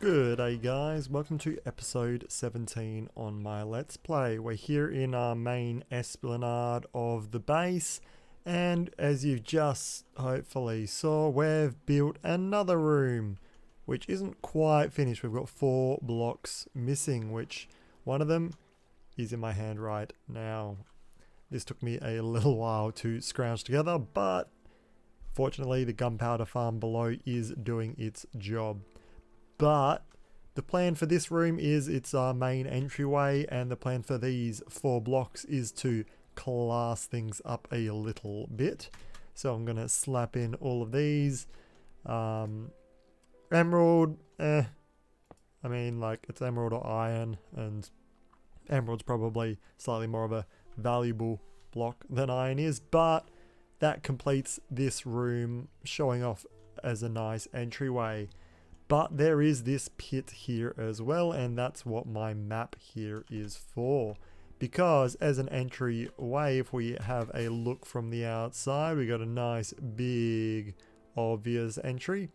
Good day guys, welcome to episode 17 on my Let's Play. We're here in our main esplanade of the base, and as you just hopefully saw, we've built another room, which isn't quite finished. We've got 4 blocks missing, which one of them is in my hand right now. This took me a little while to scrounge together, but fortunately the gunpowder farm below is doing its job. But the plan for this room is it's our main entryway, and the plan for these 4 blocks is to class things up a little bit. So I'm going to slap in all of these. Emerald, I mean, like, it's emerald or iron, and emerald's probably slightly more of a valuable block than iron is, but that completes this room, showing off as a nice entryway. But there is this pit here as well, and that's what my map here is for. Because as an entryway, if we have a look from the outside, we got a nice big obvious entry.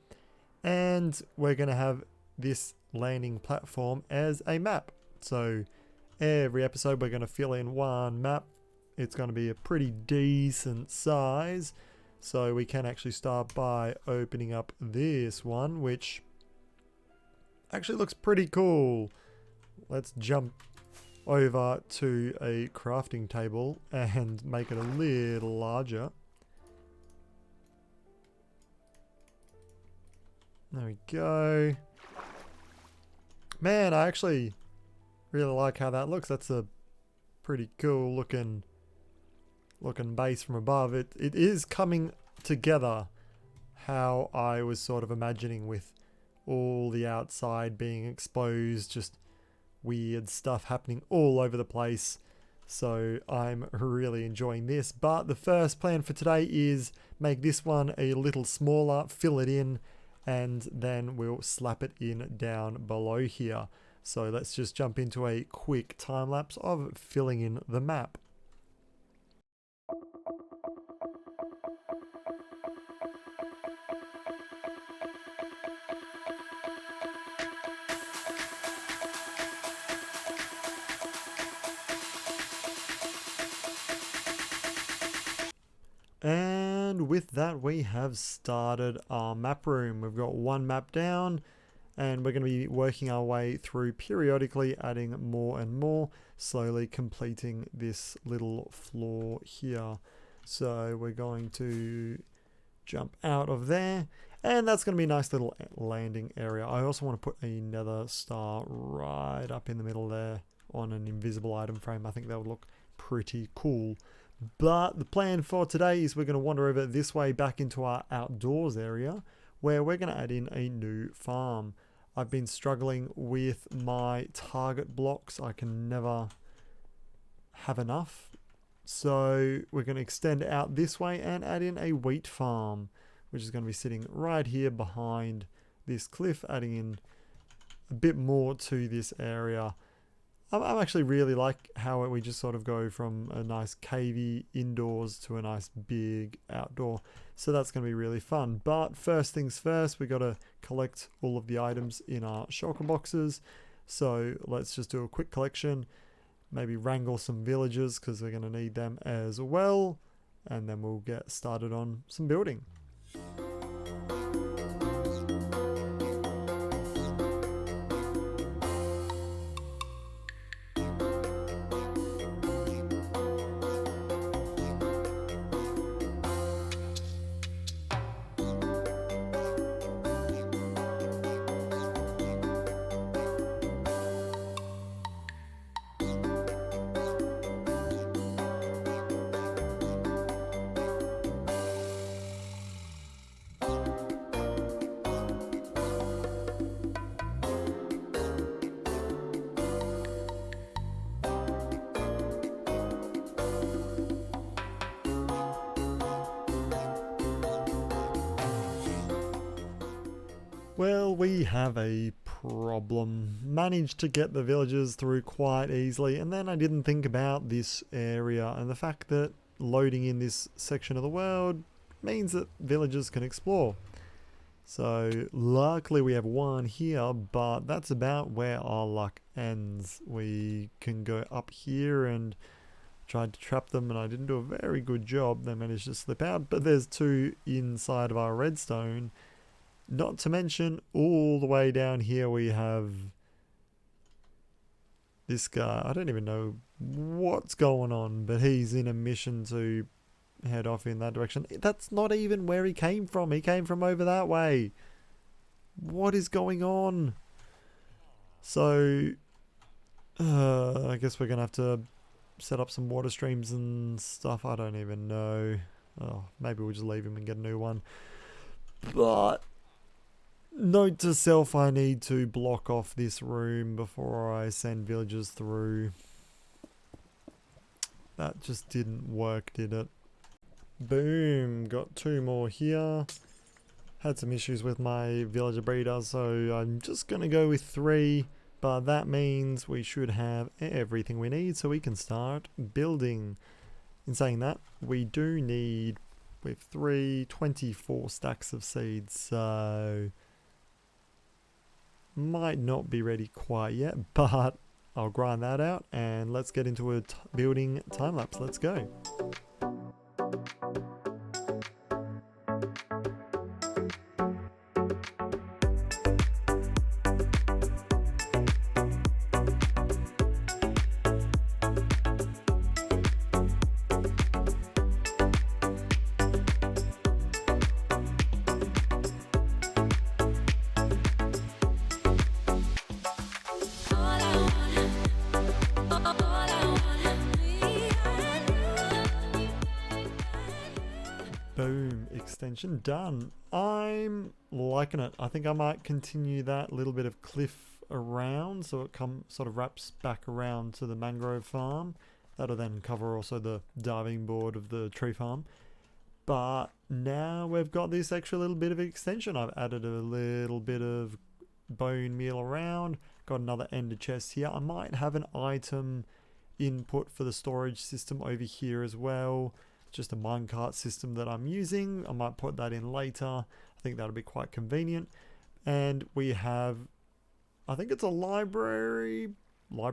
And we're going to have this landing platform as a map. So every episode we're going to fill in one map. It's going to be a pretty decent size. So we can actually start by opening up this one, which actually looks pretty cool. Let's jump over to a crafting table and make it a little larger. There we go. Man, I actually really like how that looks. That's a pretty cool looking base from above. It is coming together how I was sort of imagining, with all the outside being exposed, just weird stuff happening all over the place. So I'm really enjoying this. But the first plan for today is make this one a little smaller, fill it in, and then we'll slap it in down below here. So let's just jump into a quick time lapse of filling in the map. And with that, we have started our map room. We've got one map down, and we're going to be working our way through, periodically adding more and more, slowly completing this little floor here. So we're going to jump out of there, and that's going to be a nice little landing area. I also want to put a nether star right up in the middle there on an invisible item frame. I think that would look pretty cool. But the plan for today is we're going to wander over this way back into our outdoors area, where we're going to add in a new farm. I've been struggling with my target blocks. I can never have enough. So we're going to extend out this way and add in a wheat farm, which is going to be sitting right here behind this cliff, adding in a bit more to this area. I actually really like how we just sort of go from a nice cavey indoors to a nice big outdoor. So that's going to be really fun. But first things first, we got to collect all of the items in our shulker boxes. So let's just do a quick collection. Maybe wrangle some villagers, because we're going to need them as well. And then we'll get started on some building. Well, we have a problem. Managed to get the villagers through quite easily, and then I didn't think about this area and the fact that loading in this section of the world means that villagers can explore. So luckily we have one here, but that's about where our luck ends. We can go up here and tried to trap them, and I didn't do a very good job. They managed to slip out, but there's two inside of our redstone. Not to mention, all the way down here we have this guy. I don't even know what's going on, but he's in a mission to head off in that direction. That's not even where he came from. He came from over that way. What is going on? So, I guess we're going to have to set up some water streams and stuff. I don't even know. Oh, maybe we'll just leave him and get a new one. But note to self, I need to block off this room before I send villagers through. That just didn't work, did it? Boom, got two more here. Had some issues with my villager breeder, so I'm just going to go with 3. But that means we should have everything we need so we can start building. In saying that, we do need, with 3, 24 stacks of seeds, so might not be ready quite yet, but I'll grind that out and let's get into a building time lapse. Let's go. Boom, extension done. I'm liking it. I think I might continue that little bit of cliff around so it sort of wraps back around to the mangrove farm. That'll then cover also the diving board of the tree farm. But now we've got this extra little bit of extension. I've added a little bit of bone meal around. Got another ender chest here. I might have an item input for the storage system over here as well. Just a minecart system that I'm using. I might put that in later. I think that'll be quite convenient. And we have, I think it's a library from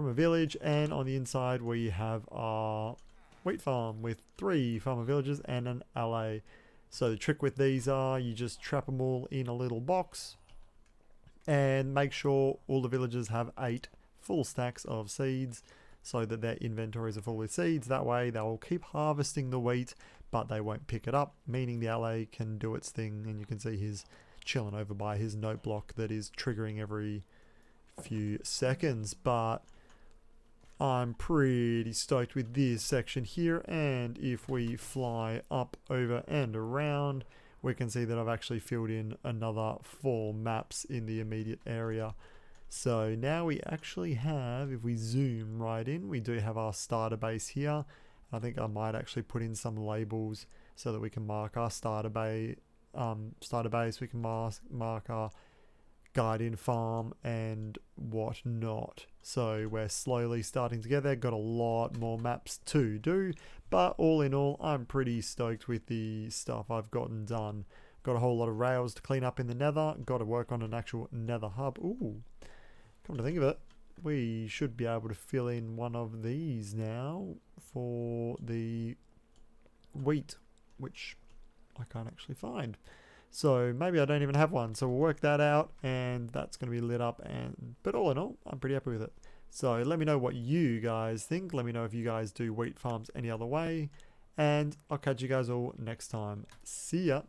a village. And on the inside we have our wheat farm with 3 farmer villages and an alley. So the trick with these are you just trap them all in a little box and make sure all the villagers have 8 full stacks of seeds, so that their inventories are full with seeds. That way they'll keep harvesting the wheat, but they won't pick it up, meaning the alley can do its thing, and you can see he's chilling over by his note block that is triggering every few seconds. But I'm pretty stoked with this section here, and if we fly up, over and around, we can see that I've actually filled in another 4 maps in the immediate area. So now we actually have, if we zoom right in, we do have our starter base here. I think I might actually put in some labels so that we can mark our starter base. We can mark our guardian farm and whatnot. So we're slowly starting to get there. Got a lot more maps to do, but all in all, I'm pretty stoked with the stuff I've gotten done. Got a whole lot of rails to clean up in the nether. Got to work on an actual nether hub. Ooh. Come to think of it, we should be able to fill in one of these now for the wheat, which I can't actually find. So maybe I don't even have one. So we'll work that out, and that's going to be lit up. But all in all, I'm pretty happy with it. So let me know what you guys think. Let me know if you guys do wheat farms any other way. And I'll catch you guys all next time. See ya.